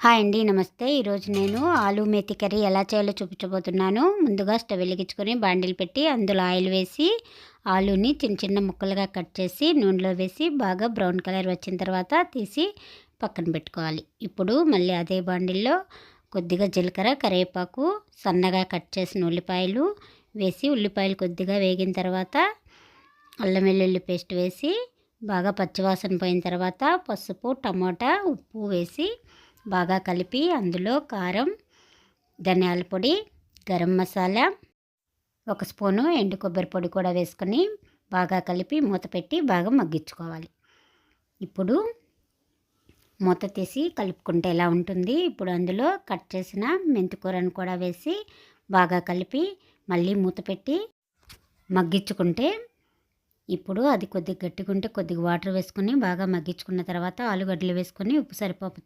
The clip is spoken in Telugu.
హాయ్ అండి, నమస్తే. ఈరోజు నేను ఆలు మేతి కర్రీ ఎలా చేయాలో చూపించబోతున్నాను. ముందుగా స్టవ్ వెలిగించుకొని బాండిల్ పెట్టి అందులో ఆయిల్ వేసి ఆలుని చిన్న చిన్న ముక్కలుగా కట్ చేసి నూనెలో వేసి బాగా బ్రౌన్ కలర్ వచ్చిన తర్వాత తీసి పక్కన పెట్టుకోవాలి. ఇప్పుడు మళ్ళీ అదే బాండిల్లో కొద్దిగా జీలకర్ర, కరివేపాకు, సన్నగా కట్ చేసిన ఉల్లిపాయలు వేసి ఉల్లిపాయలు కొద్దిగా వేగిన తర్వాత అల్లం వెల్లుల్లి పేస్ట్ వేసి బాగా పచ్చివాసన పోయిన తర్వాత పసుపు, టమోటా, ఉప్పు వేసి బాగా కలిపి అందులో కారం, ధనియాల పొడి, గరం మసాలా, ఒక స్పూను ఎండు కొబ్బరి పొడి కూడా వేసుకొని బాగా కలిపి మూత పెట్టి బాగా మగ్గించుకోవాలి. ఇప్పుడు మూత తీసి కలుపుకుంటే ఎలా ఉంటుంది. ఇప్పుడు అందులో కట్ చేసిన మెంతికూరను కూడా వేసి బాగా కలిపి మళ్ళీ మూత పెట్టి మగ్గించుకుంటే ఇప్పుడు అది కొద్దిగా గట్టిగా ఉంటే కొద్దిగా వాటర్ వేసుకొని బాగా మగ్గించుకున్న తర్వాత ఆలుగడ్డలు వేసుకొని ఉప్పు సరిపోతుంది